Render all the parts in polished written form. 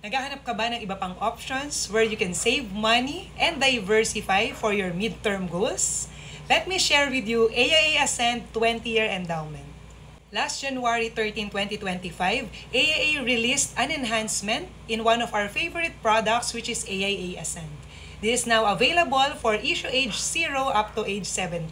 Naghahanap ka ba ng iba pang options where you can save money and diversify for your midterm goals? Let me share with you AIA Ascend 20-year endowment. Last January 13, 2025, AIA released an enhancement in one of our favorite products, which is AIA Ascend. This is now available for issue age 0 up to age 70.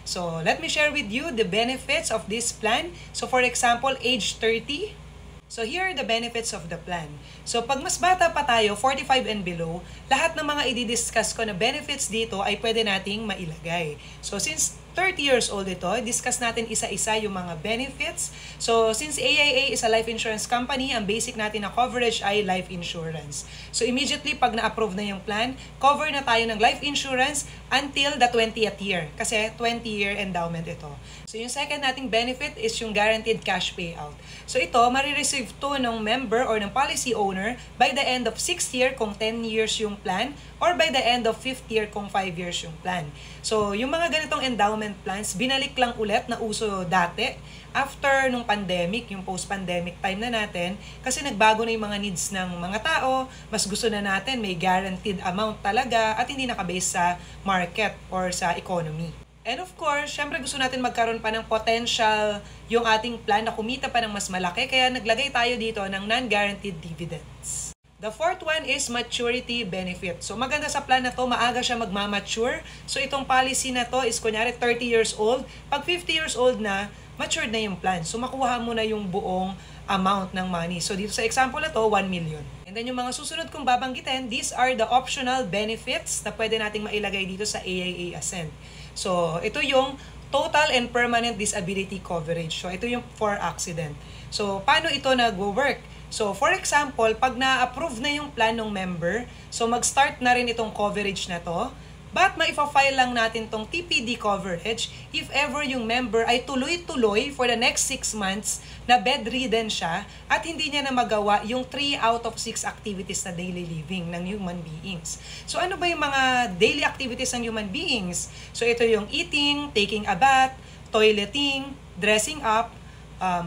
So let me share with you the benefits of this plan. So for example, age 30, so here are the benefits of the plan. So pag mas bata pa tayo, 45 and below, lahat ng mga i-discuss ko na benefits dito ay pwede nating mailagay. So since 30 years old ito, discuss natin isa-isa yung mga benefits. So since AIA is a life insurance company, ang basic natin na coverage ay life insurance. So immediately pag na-approve na yung plan, cover na tayo ng life insurance until the 20th year. Kasi 20-year endowment ito. So yung second nating benefit is yung guaranteed cash payout. So ito, marireceive to ng member or ng policy owner by the end of 6th year kung 10 years yung plan or by the end of 5th year kung 5 years yung plan. So yung mga ganitong endowment plans, binalik lang ulit na uso dati after nung pandemic, yung post-pandemic time na natin, kasi nagbago na yung mga needs ng mga tao, mas gusto na natin may guaranteed amount talaga at hindi nakabase sa market or sa economy. And of course, syempre gusto natin magkaroon pa ng potential yung ating plan na kumita pa ng mas malaki, kaya naglagay tayo dito ng non-guaranteed dividends. The fourth one is maturity benefit. So maganda sa plan na to, maaga siya magmamature. So itong policy na to is kunyari 30 years old. Pag 50 years old na, matured na yung plan. So makuha mo na yung buong amount ng money. So dito sa example na to, 1 million. And then yung mga susunod kong babanggitin, these are the optional benefits na pwede nating mailagay dito sa AIA Ascend. So ito yung total and permanent disability coverage. So ito yung for accident. So paano ito nag-work? So, for example, pag na-approve na yung plan ng member, so mag-start na rin itong coverage na to, but maifa-file lang natin tong TPD coverage if ever yung member ay tuloy-tuloy for the next 6 months na bedridden siya at hindi niya na magawa yung 3 out of 6 activities na daily living ng human beings. So, ano ba yung mga daily activities ng human beings? So, ito yung eating, taking a bath, toileting, dressing up,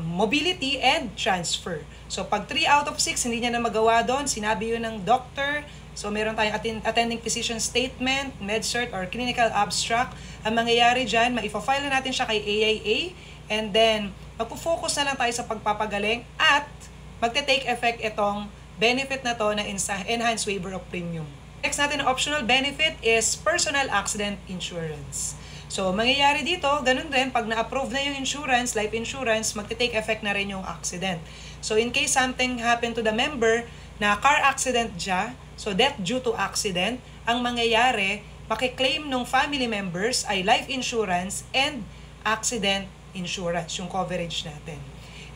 mobility, and transfer. So, pag 3 out of 6, hindi niya na magawa doon, sinabi yun ng doctor. So, meron tayong attending physician statement, med-cert, or clinical abstract. Ang mangyayari dyan, maifa-file na natin siya kay AIA, and then, magpo-focus na lang tayo sa pagpapagaling, at magte-take effect itong benefit na to na enhanced waiver of premium. Next natin na optional benefit is personal accident insurance. So, mangyayari dito, ganun din, pag na-approve na yung insurance, life insurance, magte-take effect na rin yung accident. So, in case something happened to the member na car accident siya, so death due to accident, ang mangyayari, makiklaim ng family members ay life insurance and accident insurance, yung coverage natin.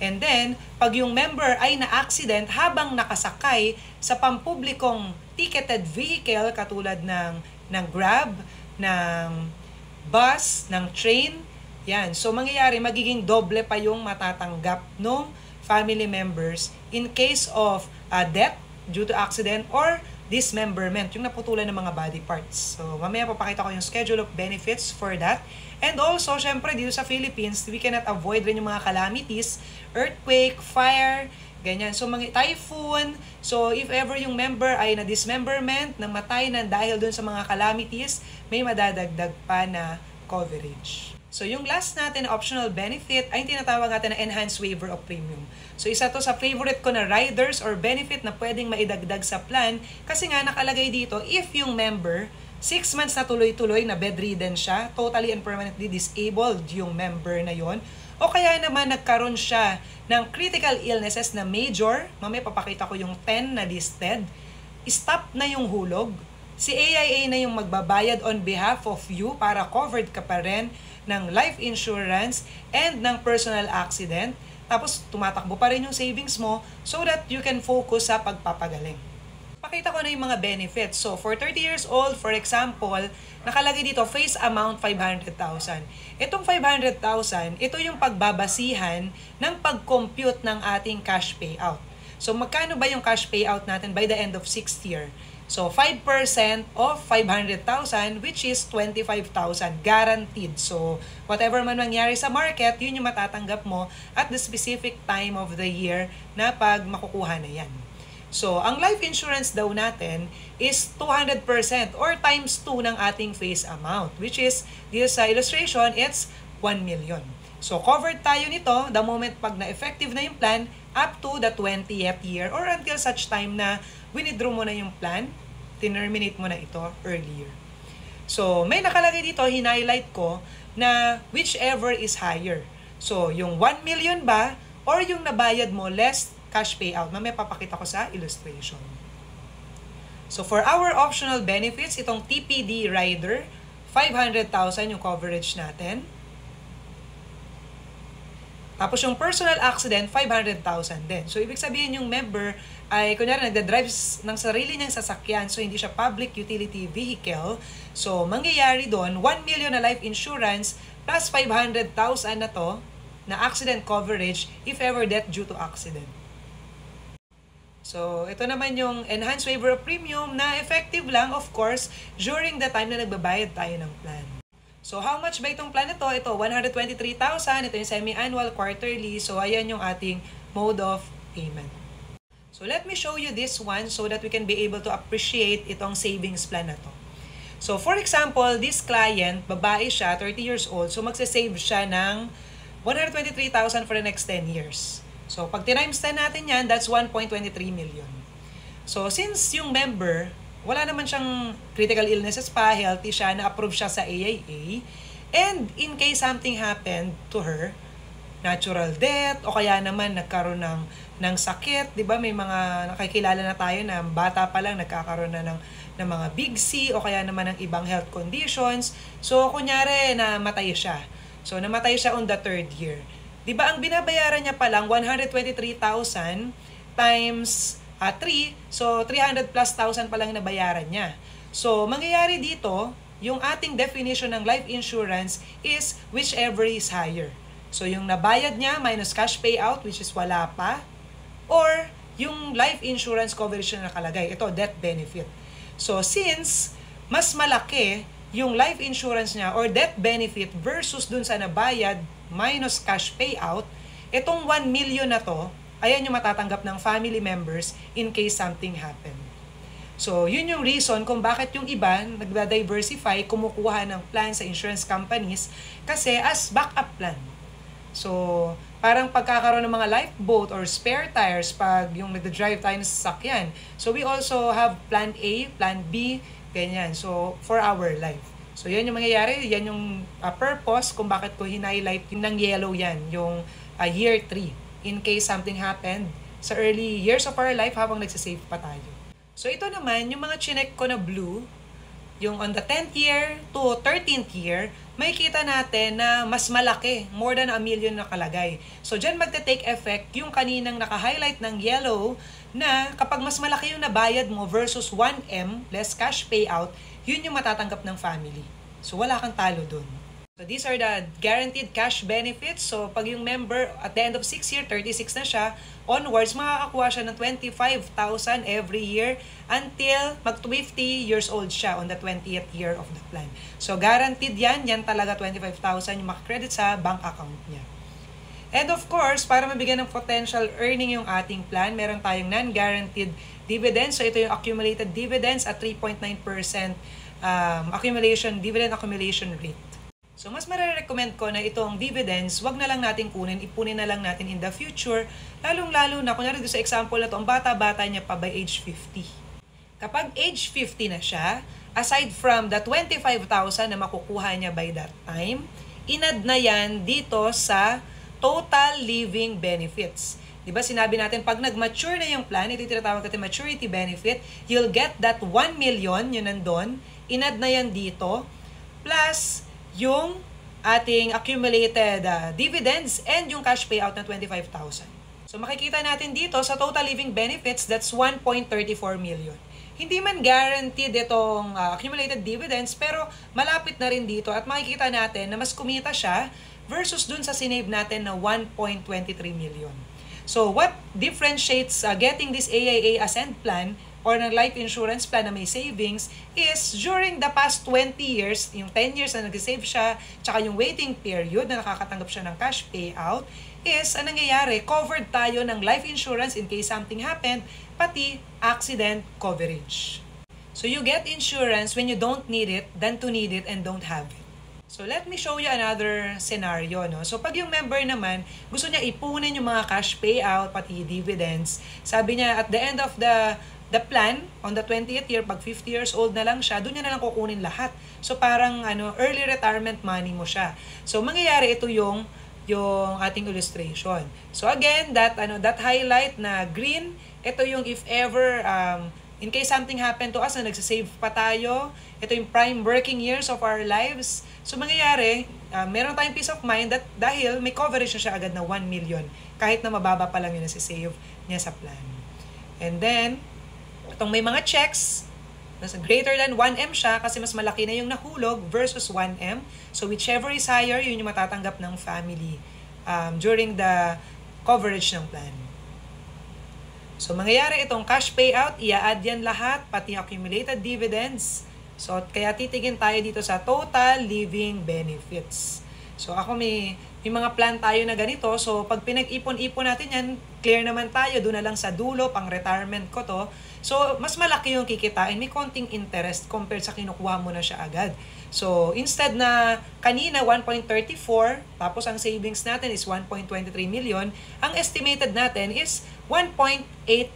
And then, pag yung member ay na-accident habang nakasakay sa pampublikong ticketed vehicle katulad ng Grab, ng bus, ng train, yan. So, mangyayari, magiging doble pa yung matatanggap ng family members in case of death due to accident or dismemberment, yung naputulan ng mga body parts. So, mamaya papakita ko yung schedule of benefits for that. And also, syempre, dito sa Philippines, we cannot avoid rin yung mga calamities, earthquake, fire, ganyan. So, mga typhoon. So, if ever yung member ay na-dismemberment, namatay na dahil dun sa mga calamities, may madadagdag pa na coverage. So, yung last natin na optional benefit ay tinatawag natin na enhanced waiver of premium. So, isa to sa favorite ko na riders or benefit na pwedeng maidagdag sa plan kasi nga nakalagay dito, if yung member 6 months na tuloy-tuloy na bedridden siya, totally and permanently disabled yung member na yon, o kaya naman nagkaroon siya ng critical illnesses na major, mamaya papakita ko yung 10 na listed, stop na yung hulog, si AIA na yung magbabayad on behalf of you para covered ka pa rin ng life insurance and ng personal accident, tapos tumatakbo pa rin yung savings mo so that you can focus sa pagpapagaling. Pakita ko na yung mga benefits. So, for 30 years old, for example, nakalagay dito, face amount 500,000. Itong 500,000, ito yung pagbabasihan ng pag-compute ng ating cash payout. So, magkano ba yung cash payout natin by the end of 6th year? So, 5% of 500,000, which is 25,000, guaranteed. So, whatever man mangyari sa market, yun yung matatanggap mo at the specific time of the year na pag makukuha na yan. So, ang life insurance daw natin is 200% or times 2 ng ating face amount, which is, dito sa illustration, it's 1 million. So, covered tayo nito the moment pag na-effective na yung plan up to the 20th year or until such time na winidraw mo na yung plan, terminate mo na ito earlier. So, may nakalagay dito, hinighlight ko, na whichever is higher. So, yung 1 million ba or yung nabayad mo less cash payout. Mamaya papakita ko sa illustration. So, for our optional benefits, itong TPD rider, 500,000 yung coverage natin. Tapos yung personal accident, 500,000 din. So, ibig sabihin yung member ay, kunyari, nagda-drive ng sarili niyang sasakyan, so hindi siya public utility vehicle. So, mangyayari doon, 1 million na life insurance plus 500,000 na to na accident coverage if ever death due to accident. So, ito naman yung enhanced waiver of premium na effective lang, of course, during the time na nagbabayad tayo ng plan. So, how much ba itong plan ito? Ito, 123,000. Ito yung semi-annual, quarterly. So, ayan yung ating mode of payment. So, let me show you this one so that we can be able to appreciate itong savings plan na to. So, for example, this client, babae siya, 30 years old. So, magsasave siya ng 123,000 for the next 10 years. So, pag times 10 natin yan, that's 1.23 million. So, since yung member, wala naman siyang critical illnesses pa, healthy siya, na-approve siya sa AIA, and in case something happened to her, natural death, o kaya naman nagkaroon ng sakit, di ba? May mga nakikilala na tayo na bata pa lang nagkakaroon na ng mga big C, o kaya naman ng ibang health conditions. So, kunyari, namatay siya. So, namatay siya on the 3rd year. Di ba, ang binabayaran niya pa lang, 123,000 times 3, so 300 plus thousand pa lang nabayaran niya. So, mangyayari dito, yung ating definition ng life insurance is whichever is higher. So, yung nabayad niya minus cash payout, which is wala pa, or yung life insurance coverage na nakalagay. Ito, death benefit. So, since mas malaki yung life insurance niya or death benefit versus dun sa nabayad minus cash payout, itong 1 million na to, ayan yung matatanggap ng family members in case something happen. So, yun yung reason kung bakit yung iba nagda-diversify, kumukuha ng plan sa insurance companies kasi as backup plan. So, parang pagkakaroon ng mga lifeboat or spare tires pag yung nagda-drive tayo ng sasakyan. So, we also have plan A, plan B, ganyan. So, for our life. So, yan yung mangyayari. Yan yung purpose kung bakit ko hinighlight yung ng yellow yan, yung year 3. In case something happened sa early years of our life habang nagsasave pa tayo. So, ito naman, yung mga chinek ko na blue, yung on the 10th year to 13th year, may kita natin na mas malaki, more than 1 million nakalagay. So, dyan magte-take effect yung kaninang naka-highlight ng yellow na kapag mas malaki yung nabayad mo versus 1M, less cash payout, yun yung matatanggap ng family. So, wala kang talo dun. So, these are the guaranteed cash benefits. So, pag yung member at the end of 6 year, 36 na siya, onwards, makakakuha siya ng 25,000 every year until mag-50 years old siya on the 20th year of the plan. So, guaranteed yan. Yan talaga 25,000 yung makakredit sa bank account niya. And of course, para mabigyan ng potential earning yung ating plan, meron tayong non-guaranteed dividends. So, ito yung accumulated dividends at 3.9% dividend accumulation rate. So, mas marirecommend ko na itong dividends, wag na lang natin kunin, ipunin na lang natin in the future, lalong-lalo na, kunyari doon sa example na to, ang bata-bata niya pa by age 50. Kapag age 50 na siya, aside from the 25,000 na makukuha niya by that time, inad na yan dito sa total living benefits. Diba sinabi natin, pag nag-mature na yung plan, ito yung tinatawag natin maturity benefit, you'll get that 1 million, yun nandun, inad na yan dito, plus yung ating accumulated dividends and yung cash payout na 25,000. So makikita natin dito sa total living benefits, that's 1.34 million. Hindi man guaranteed itong accumulated dividends, pero malapit na rin dito at makikita natin na mas kumita siya versus dun sa sinave natin na 1.23 million. So what differentiates getting this AIA Ascend plan or ng life insurance plan na may savings is during the past 20 years, yung 10 years na nag-save siya, tsaka yung waiting period na nakakatanggap siya ng cash payout, is, anong nangyayari, covered tayo ng life insurance in case something happened, pati accident coverage. So you get insurance when you don't need it than to need it and don't have it. So let me show you another scenario, no? So pag yung member naman, gusto niya ipunin yung mga cash payout, pati dividends. Sabi niya, at the end of the plan, on the 20th year, pag 50 years old na lang siya, doon niya na lang kukunin lahat. So parang early retirement money mo siya. So mangyayari ito yung ating illustration. So again, that highlight na green, ito yung if ever in case something happened to us na nagsasave pa tayo, ito yung prime working years of our lives. So mangyayari, meron tayong peace of mind that dahil may coverage na siya agad na 1 million kahit na mababa pa lang yung nasi-save niya sa plan. And then, itong may mga checks, greater than 1M siya kasi mas malaki na yung nahulog versus 1M. So whichever is higher, yun yung matatanggap ng family during the coverage ng plan. So mangyayari itong cash payout, i-add yan lahat, pati accumulated dividends. So kaya titigin tayo dito sa total living benefits. So ako may mga plan tayo na ganito. So pag pinag-ipon-ipon natin yan, clear naman tayo, doon na lang sa dulo, pang retirement ko to. So mas malaki yung kikitain, may konting interest compared sa kinukuha mo na siya agad. So instead na kanina 1.34, tapos ang savings natin is 1.23 million, ang estimated natin is 1.8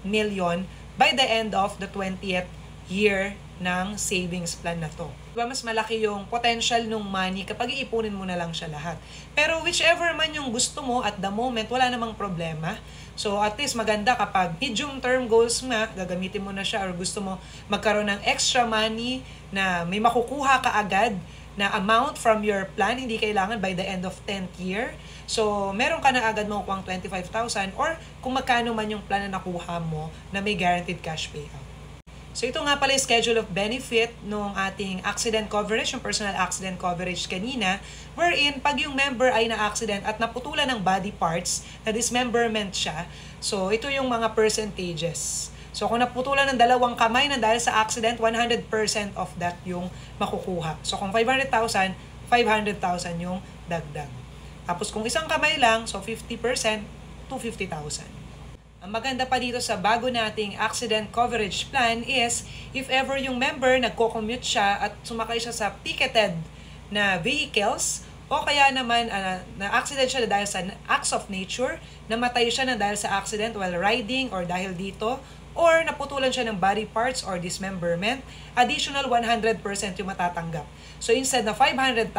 million by the end of the 20th year ng savings plan na to. Diba, mas malaki yung potential ng money kapag iipunin mo na lang siya lahat. Pero whichever man yung gusto mo at the moment, wala namang problema. So at least maganda kapag medium term goals nga, gagamitin mo na siya or gusto mo magkaroon ng extra money na may makukuha ka agad na amount from your plan, hindi kailangan by the end of 10th year. So meron ka na agad makukuha 25,000 or kung magkano man yung plan na nakuha mo na may guaranteed cash payout. So ito nga pala yung schedule of benefit nung ating accident coverage, yung personal accident coverage kanina, wherein pag yung member ay na-accident at naputulan ng body parts, na dismemberment siya, so ito yung mga percentages. So kung naputulan ng dalawang kamay na dahil sa accident, 100% of that yung makukuha. So kung 500,000, 500,000 yung dagdag. Tapos kung isang kamay lang, so 50%, 250,000. Ang maganda pa dito sa bago nating accident coverage plan is if ever yung member nagko-commute siya at sumakay siya sa ticketed na vehicles o kaya naman na-accident siya dahil sa acts of nature, namatay siya na dahil sa accident while riding or dahil dito, or naputulan siya ng body parts or dismemberment, additional 100% yung matatanggap. So instead na 500,000,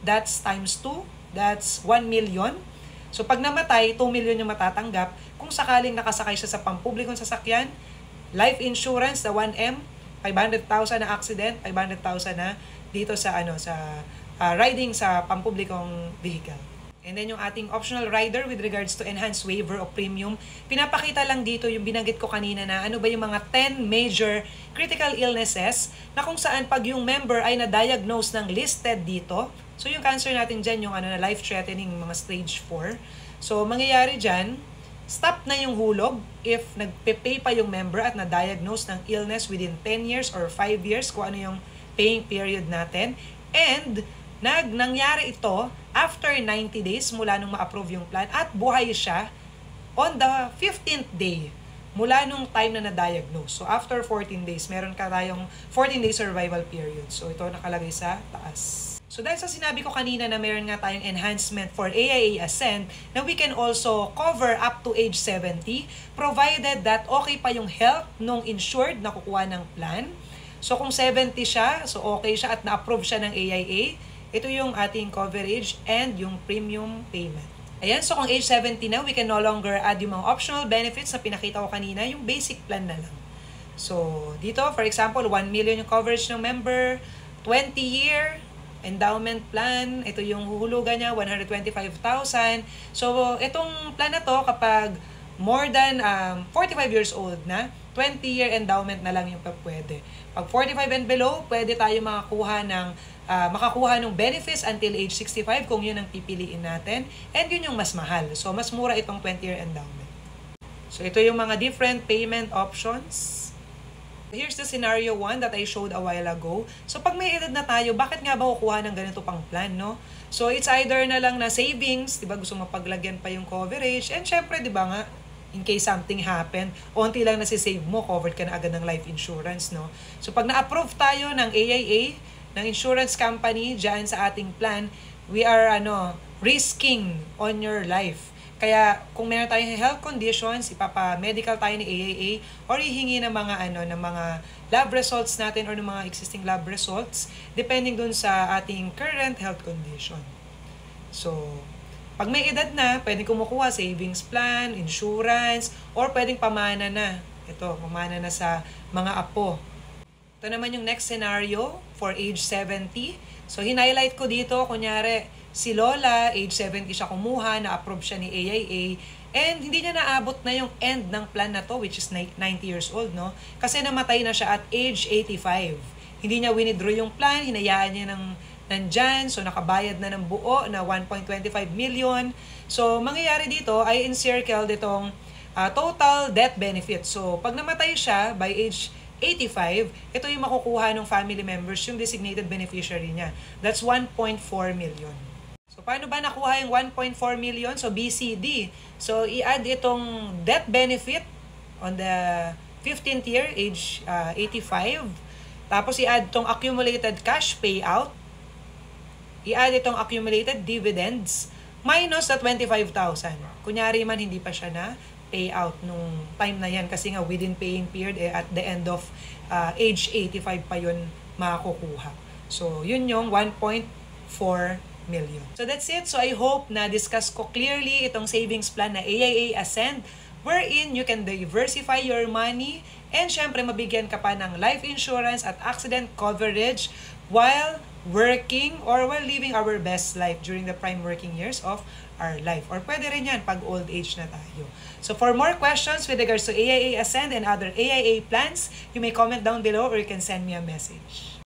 that's times 2, that's 1 million. So pag namatay, 2 million yung matatanggap. Kung sakaling nakasakay siya sa pampublikong sasakyan, life insurance na 1M, 500,000 na accident, 500,000 na dito sa riding sa pampublikong vehicle. And then yung ating optional rider with regards to enhanced waiver of premium, pinapakita lang dito yung binanggit ko kanina na ano ba yung mga 10 major critical illnesses na kung saan pag yung member ay na-diagnose ng listed dito. So yung cancer natin dyan, yung na life-threatening, mga stage 4. So mangyayari dyan, stop na yung hulog if nagpe-pay pa yung member at na-diagnose ng illness within 10 years or 5 years, kung ano yung paying period natin. And nangyari ito after 90 days mula nung ma-approve yung plan at buhay siya on the 15th day mula nung time na na-diagnose. So after 14 days, meron ka tayong 14 day survival period. So ito nakalagay sa taas. So dahil sa sinabi ko kanina na meron nga tayong enhancement for AIA Ascent na we can also cover up to age 70 provided that okay pa yung health nung insured na kukuha ng plan. So kung 70 siya, so okay siya at na-approve siya ng AIA, ito yung ating coverage and yung premium payment. Ayan, so kung age 70 na, we can no longer add yung mga optional benefits na pinakita ko kanina, yung basic plan na lang. So dito, for example, 1 million yung coverage ng member, 20-year, endowment plan, ito yung huhulugan niya, 125,000. So, itong plan na to, kapag more than 45 years old na, 20-year endowment na lang yung pwede. Pag 45 and below, pwede tayo makakuha ng benefits until age 65 kung yun ang pipiliin natin. And yun yung mas mahal. So, mas mura itong 20-year endowment. So, ito yung mga different payment options. Here's the scenario 1 that I showed a while ago. So, pag may edad na tayo, bakit nga ba kukuha ng ganito pang plan, no? So, it's either na lang na savings, di ba? Gusto mo paglagyan pa yung coverage. And syempre, di ba nga, in case something happen, onti lang nasisave mo, covered ka na agad ng life insurance, no? So pag na-approve tayo ng AIA, ng insurance company, dyan sa ating plan, we are risking on your life. Kaya kung meron tayong health conditions, ipapa-medical tayo ni AIA or hihingi ng mga ng mga lab results natin or ng mga existing lab results depending dun sa ating current health condition. So, pag may edad na, pwedeng kumukuha savings plan, insurance, or pwedeng pamana na. Ito, pamana na sa mga apo. Ito naman yung next scenario for age 70. So, hinighlight ko dito, kunyari, si Lola, age 70 siya kumuha, na-approve siya ni AIA, and hindi niya naabot na yung end ng plan na to, which is 90 years old, no? Kasi namatay na siya at age 85. Hindi niya winidraw yung plan, hinayaan niya nandyan, so nakabayad na ng buo na 1.25 million. So, mangyayari dito ay encircle ditong total death benefit. So, pag namatay siya by age 85, ito yung makukuha ng family members, yung designated beneficiary niya. That's 1.4 million. So, paano ba nakuha yung 1.4 million? So, BCD. So, i-add itong death benefit on the 15th year, age 85. Tapos, i-add itong accumulated cash payout. I-add itong accumulated dividends minus sa 25,000. Kunyari man, hindi pa siya na payout nung time na yan kasi nga within paying period, at the end of age 85 pa yun makukuha. So, yun yung 1.4 million. So, that's it. So, I hope na discuss ko clearly itong savings plan na AIA Ascend wherein you can diversify your money and syempre mabigyan ka pa ng life insurance at accident coverage while working or while living our best life during the prime working years of our life. Or pwede rin yan pag old age na tayo. So for more questions with regards to AIA Ascend and other AIA plans, you may comment down below or you can send me a message.